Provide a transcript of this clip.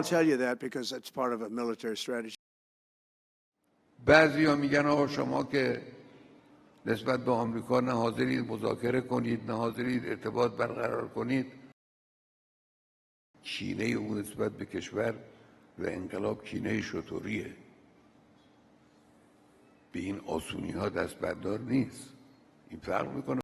won't tell you that because it's part of a military strategy. بعضیا میگن آقا شما که نسبت به آمریکا نه حاضرید مذاکره کنید نه حاضرید ارتباط برقرار کنید. کینه او نسبت به کشور و انقلاب کینه شطوریه. به این آسونی ها دست بردار نیست. این فرق میکنه.